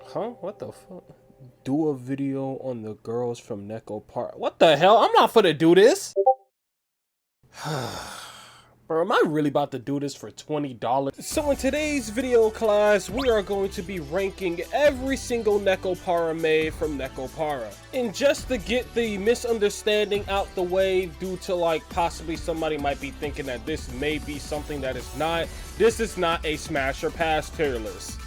Huh? What the fuck? Do a video on the girls from Nekopara. What the hell? I'm not finna do this. Bro, am I really about to do this for $20? So in today's video class, we are going to be ranking every single Nekopara maid from Nekopara. And just to get the misunderstanding out the way, due to like possibly somebody might be thinking that this may be something that is not, this is not a smash or pass tier list.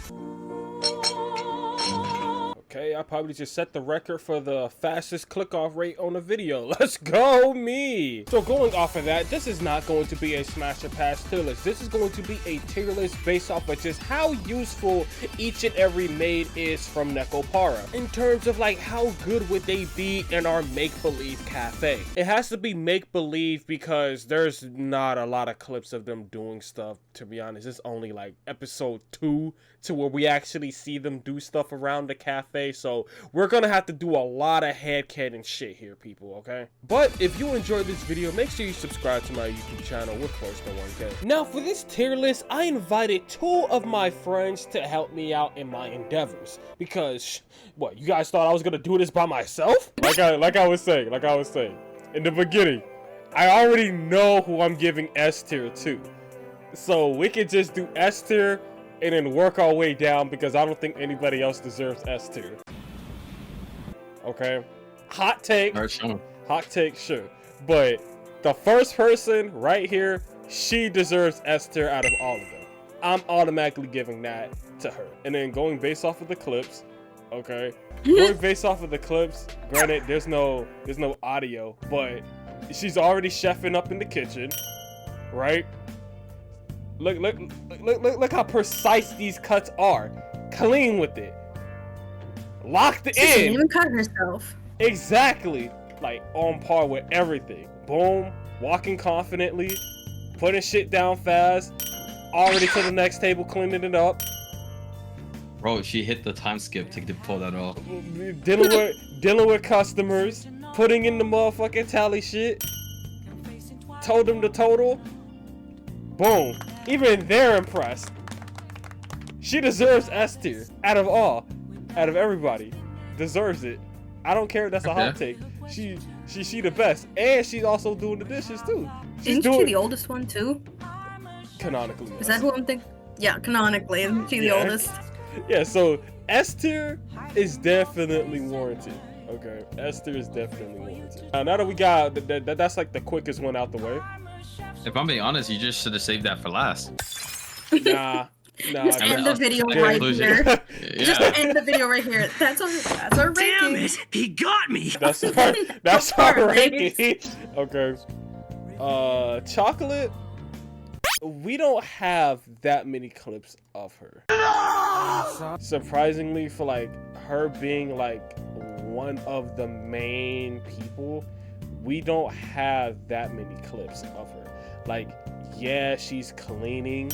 Okay, I probably just set the record for the fastest click-off rate on a video. Let's go, me! So going off of that, this is not going to be a smash or pass tier list. This is going to be a tier list based off of just how useful each and every maid is from Nekopara. In terms of like how good would they be in our make-believe cafe. It has to be make-believe because there's not a lot of clips of them doing stuff, to be honest. It's only like episode 2 to where we actually see them do stuff around the cafe. So we're gonna have to do a lot of headcanon shit here, people, okay? But if you enjoyed this video, make sure you subscribe to my YouTube channel. We're close to 1K. Now for this tier list, I invited 2 of my friends to help me out in my endeavors. Because, what, you guys thought I was gonna do this by myself? Like I was saying, in the beginning, I already know who I'm giving S tier to. So we could just do S tier and then work our way down because I don't think anybody else deserves S tier. Okay? Hot take. Hot take, sure. But the first person right here, she deserves S tier out of all of them. I'm automatically giving that to her. And then going based off of the clips, okay? Going based off of the clips, granted, there's no audio, but she's already chefing up in the kitchen, right? Look how precise these cuts are. Clean with it. Locked in. She didn't even cut herself. Exactly. Like on par with everything. Boom. Walking confidently. Putting shit down fast. Already to the next table, cleaning it up. Bro, she hit the time skip to pull that off. Dealing with customers. Putting in the motherfucking tally shit. Told them the total. Boom. Even they're impressed. She deserves S tier. Out of everybody. Deserves it. I don't care if that's a hot take. She the best. And she's also doing the dishes too. Isn't she the oldest one too? Canonically. Yes. Is that who I'm thinking? Yeah, canonically. Isn't she the oldest? Yeah, so S tier is definitely warranted. Okay. S tier is definitely warranted. Now that we got that's like the quickest one out the way. If I'm being honest, you just should have saved that for last. Nah. Just end the video right here. Yeah. Just end the video right here. That's our ranking. Damn it, he got me. That's our ranking. Okay. Chocolate. We don't have that many clips of her. No! Surprisingly, for like her being like one of the main people, we don't have that many clips of her. Like, yeah, she's cleaning.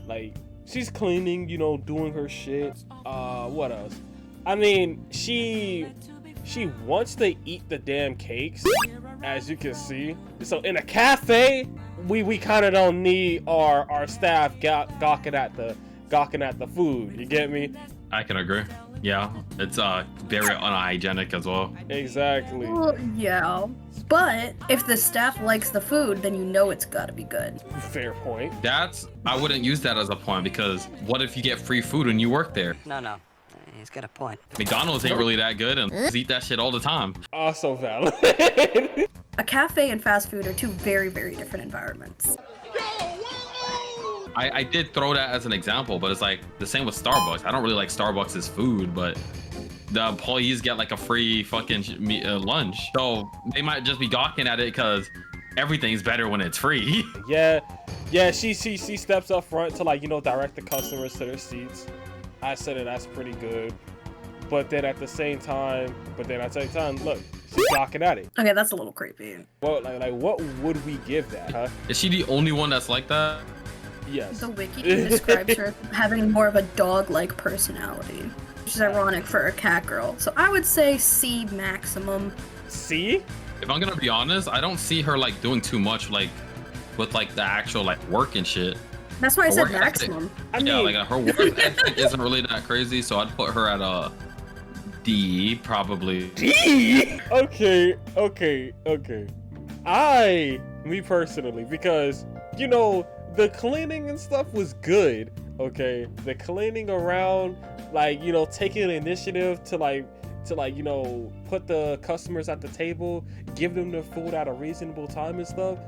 Like, she's cleaning, you know, doing her shit. What else? I mean, she wants to eat the damn cakes, as you can see. So in a cafe, we kind of don't need our staff gawking at the food. You get me? I can agree. Yeah, it's very unhygienic as well. Exactly. Well, yeah. But if the staff likes the food, then you know it's gotta be good. Fair point. I wouldn't use that as a point because what if you get free food when you work there? No. He's got a point. McDonald's ain't really that good and eat that shit all the time. Also valid. A cafe and fast food are 2 very, very different environments. I did throw that as an example, but it's like the same with Starbucks. I don't really like Starbucks' food, but the employees get like a free fucking lunch. So they might just be gawking at it because everything's better when it's free. Yeah, she steps up front to like, you know, direct the customers to their seats. I said that's pretty good. But then at the same time, look, she's gawking at it. Okay, that's a little creepy. Well, like what would we give that, huh? Is she the only one that's like that? Yes. The wiki describes her having more of a dog-like personality, which is ironic for a cat girl. So I would say C maximum. C? If I'm gonna be honest, I don't see her like doing too much like with like the actual like work and shit. That's why I Her said work ethic- maximum. I yeah, mean, like her work ethic isn't really that crazy, so I'd put her at a D probably. D. Okay. Me personally, because you know the cleaning and stuff was good. Okay, the cleaning around, like you know, taking initiative to you know put the customers at the table, give them the food at a reasonable time and stuff.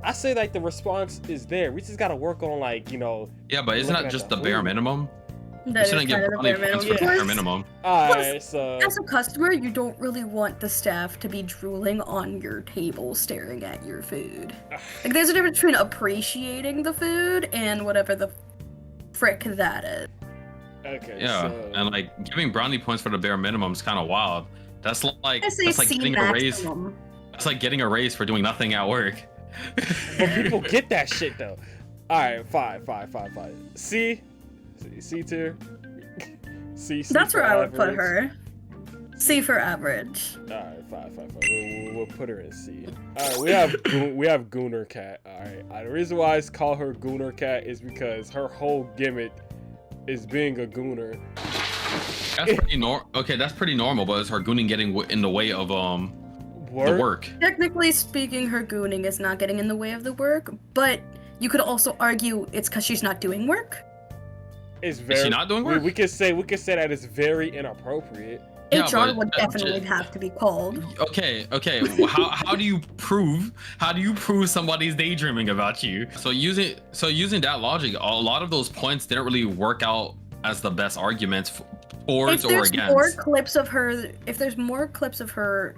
I say like the response is there. We just gotta work on like you know. Yeah, but isn't looking that at just the the bare food. minimum? You That is shouldn't kind give of the brownie bare points for the minimum. bare minimum. Alright, so As a customer, you don't really want the staff to be drooling on your table staring at your food. Like, there's a difference between appreciating the food and whatever the frick that is. okay, Yeah, so and like giving brownie points for the bare minimum is kind of wild. That's like I say that's like C getting a raise. maximum. That's like getting a raise for doing nothing at work. but people get that shit though. Alright, fine. C tier. C. That's for where I would put average. her. C for average. Alright, fine. We'll put her in C. Alright, we have Gooner Cat. Alright, the reason why I call her Gooner Cat is because her whole gimmick is being a gooner. That's pretty Okay, that's pretty normal, but is her gooning getting in the way of the work? Technically speaking, her gooning is not getting in the way of the work, but you could also argue it's because she's not doing work. Is she not doing work? We could say that it's very inappropriate. Yeah, HR but would definitely have to be called. Okay. How do you prove somebody's daydreaming about you? So using that logic, a lot of those points didn't really work out as the best arguments towards or against. If there's more clips of her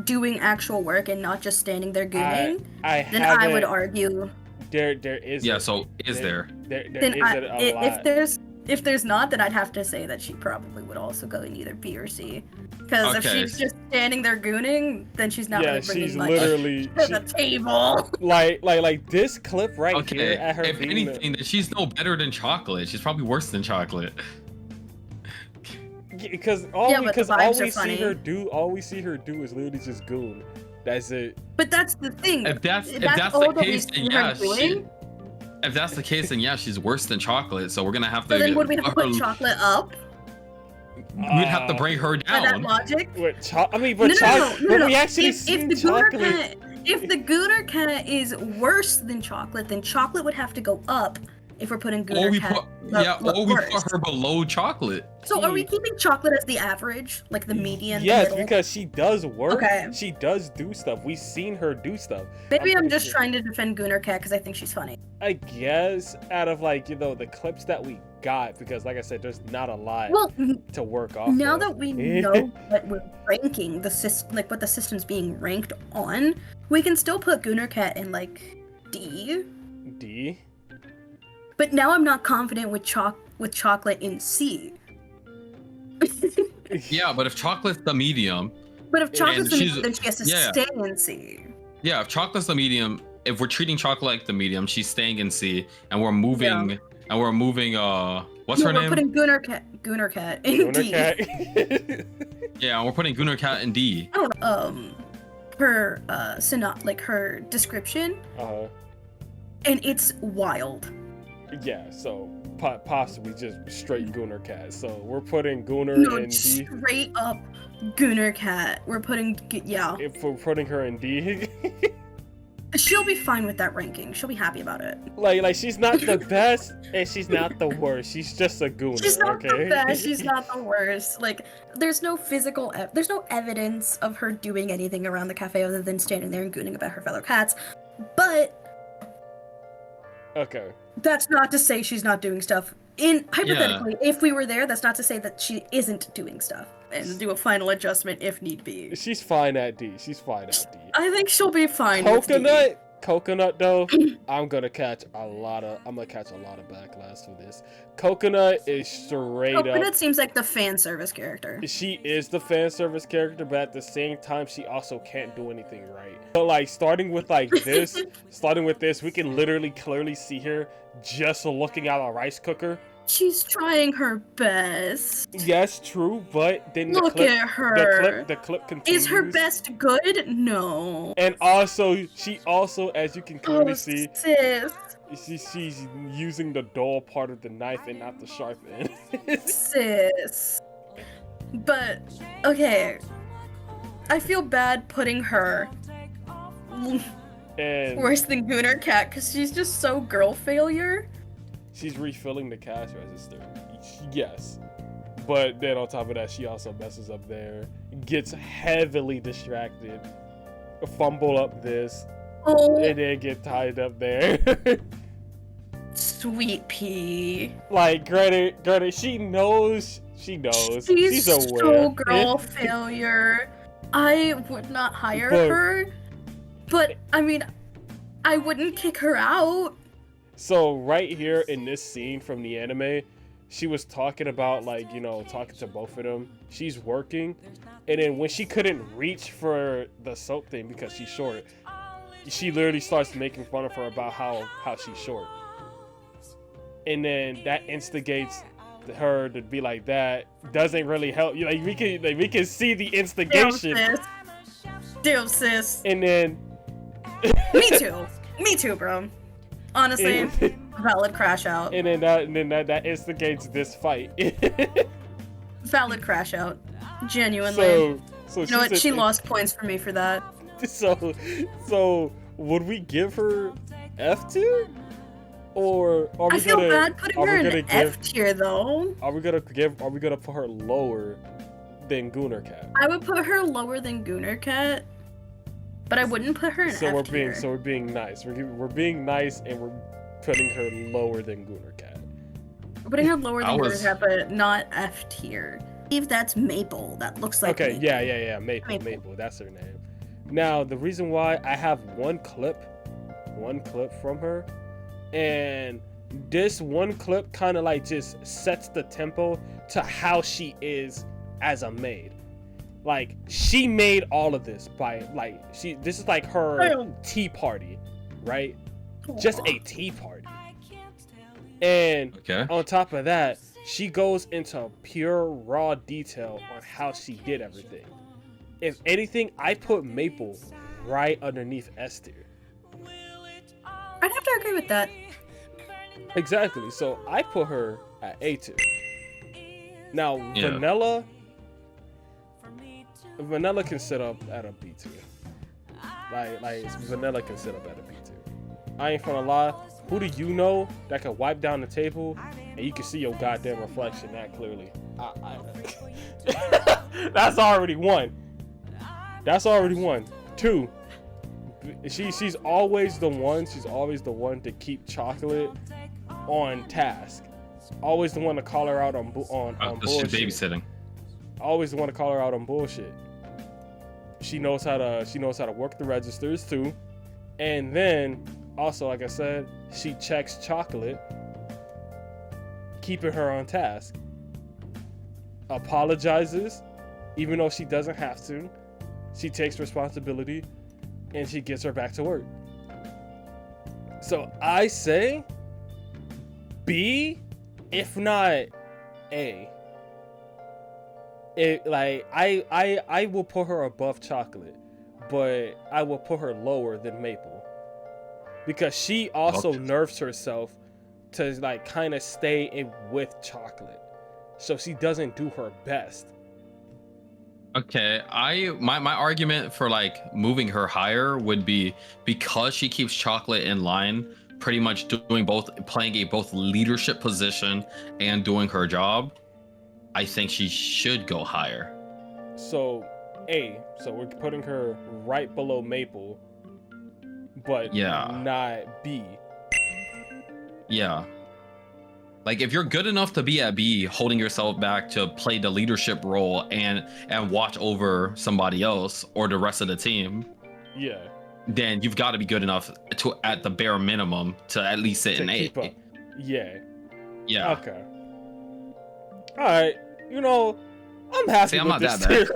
doing actual work and not just standing there gooning, then I would argue. There is. Yeah. So is there? There isn't a lot. If there's not, then I'd have to say that she probably would also go in either B or C. Because if she's just standing there gooning, then she's not really bringing she's much literally to the table. Like this clip right here at her. If anything, then she's no better than Chocolate. She's probably worse than Chocolate. Because all we see her do is literally just goon. That's it. But that's the thing. If that's all the that we case, see then her doing. If that's the case, then yeah, she's worse than Chocolate. So we're gonna have to. So then would we have to put Chocolate up? We'd have to bring her By that down. logic? We actually seen if Chocolate. If the Gooner Cat is worse than Chocolate, then Chocolate would have to go up. If we're putting Gooner Cat, we put her below Chocolate. So are we keeping Chocolate as the average, like the median? Yes, the middle? because she does work. Okay. She does do stuff. We've seen her do stuff. Maybe I'm just trying to defend Gooner Cat because I think she's funny. I guess out of the clips that we got, because like I said, there's not a lot to work off. Now that we know what we're ranking the system, like what the system's being ranked on, we can still put Gooner Cat in like D. D. But now I'm not confident with Chocolate in C. Yeah, but if Chocolate's the medium. But if Chocolate's the medium, then she has to stay in C. Yeah, if Chocolate's the medium, if we're treating Chocolate like the medium, she's staying in C, and we're moving. Yeah. And we're moving. What's her name? We're putting Gooner Cat in D. Yeah, and we're putting Gooner Cat in D. Her her description. And it's wild. Yeah, so possibly just straight Gooner Cat. So we're putting Gooner in D. Straight up Gooner Cat. We're putting If we're putting her in D. She'll be fine with that ranking. She'll be happy about it. Like she's not the best and she's not the worst. She's just a gooner. She's not the best. She's not the worst. Like there's no there's no evidence of her doing anything around the cafe other than standing there and gooning about her fellow cats. But okay. That's not to say she's not doing stuff. Hypothetically, if we were there, that's not to say that she isn't doing stuff. And do a final adjustment if need be. She's fine at D. I think she'll be fine. Coconut though, I'm gonna catch a lot of backlash for this. Coconut is straight up. Coconut seems like the fan service character. She is the fan service character, but at the same time, she also can't do anything right. But like starting with this, we can literally clearly see her just looking at a rice cooker. She's trying her best. Yes, true, but then Look at her. The clip continues. Is her best good? No. And also, she also, as you can clearly see, sis. she's using the dull part of the knife and not the sharp end. Sis. But, okay. I feel bad putting her And worse than Gooner Cat because she's just so girl failure. she's refilling the cash register. Yes. But then on top of that, she also messes up there. Gets heavily distracted. Fumble up this. Oh, And then get tied up there. sweet pea. Like, granted, she knows. She's aware. so girl failure. I would not hire But- her. But, I mean, I wouldn't kick her out. So right here in this scene from the anime, she was talking about, like, talking to both of them. She's working, and then when she couldn't reach for the soap thing because she's short, she literally starts making fun of her about how she's short. And then that instigates her to be like that. Doesn't really help you. Like we can see the instigation. Damn, sis. And then Me too, bro. Honestly, and, valid crash out. and then that instigates this fight. Valid crash out. Genuinely. So you know what? she's She lost points for me for that. So would we give her F tier? Or are we I feel gonna, bad putting are her we in gonna F tier though. Are we gonna put her lower than Gooner Cat? I would put her lower than Gooner Cat, but I wouldn't put her in So F tier. we're being nice. We're being nice, and we're putting her lower than Gooner Cat. We're putting her lower than I Gooner was- Cat, but not F tier. If that's Maple, that looks like Okay, Maple. yeah. Maple, that's her name. Now the reason why I have one clip from her, and this one clip kind of like just sets the tempo to how she is as a maid. Like she made all of this by this is like her tea party, right? Just a tea party. And Okay. on top of that, she goes into pure raw detail on how she did everything. If anything, I put Maple right underneath S tier. I'd have to agree with that. Exactly. So I put her at A tier. Now Yeah. Vanilla can sit up at a B tier. Like Vanilla can sit up at a B tier. I ain't gonna lie. Who do you know that can wipe down the table and you can see your goddamn reflection that clearly? That's already one. That's already one. Two. She's always the one. She's always the one to keep Chocolate on task. Always the one to call her out on This shit bullshit. babysitting. Always the one to call her out on bullshit. She knows how to work the registers too. And then also, like I said, she checks Chocolate, keeping her on task. Apologizes, even though she doesn't have to. She takes responsibility, and she gets her back to work. So I say B, if not A. I will put her above Chocolate, but I will put her lower than Maple. Because she also Okay. nerves herself to like kind of stay with Chocolate. So she doesn't do her best. Okay, my argument for like moving her higher would be because she keeps Chocolate in line, pretty much playing a both leadership position and doing her job. I think she should go higher. So A, so we're putting her right below Maple, but Yeah. not B. Yeah. Like if you're good enough to be at B, holding yourself back to play the leadership role and watch over somebody else or the rest of the team, Yeah. then you've got to be good enough to, at the bare minimum, to at least sit To in A. keep up. Yeah. Yeah. Okay. All right. I'm happy See, I'm with not this that tier.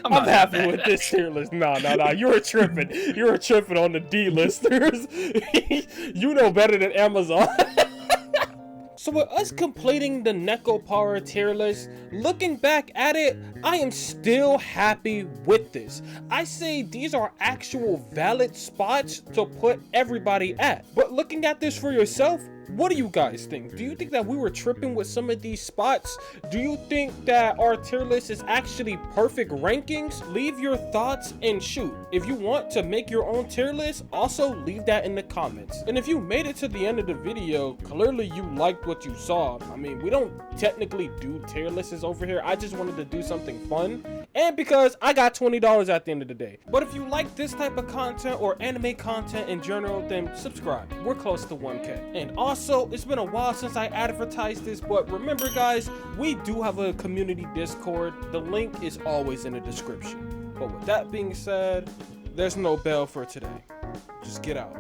I'm not that happy with bad. this tier list. No. You were tripping. You were tripping on the D listers. You know better than Amazon. So with us completing the Nekopara tier list, looking back at it, I am still happy with this. I say these are actual valid spots to put everybody at. But looking at this for yourself, what do you guys think? Do you think that we were tripping with some of these spots? Do you think that our tier list is actually perfect rankings? Leave your thoughts and shoot. If you want to make your own tier list, also leave that in the comments. And if you made it to the end of the video, clearly you liked what you saw. I mean, we don't technically do tier lists over here. I just wanted to do something fun. And because I got $20 at the end of the day. But if you like this type of content or anime content in general, then subscribe. We're close to 1K. And also, it's been a while since I advertised this, but remember guys, we do have a community Discord. The link is always in the description. But with that being said, there's no bell for today. Just get out.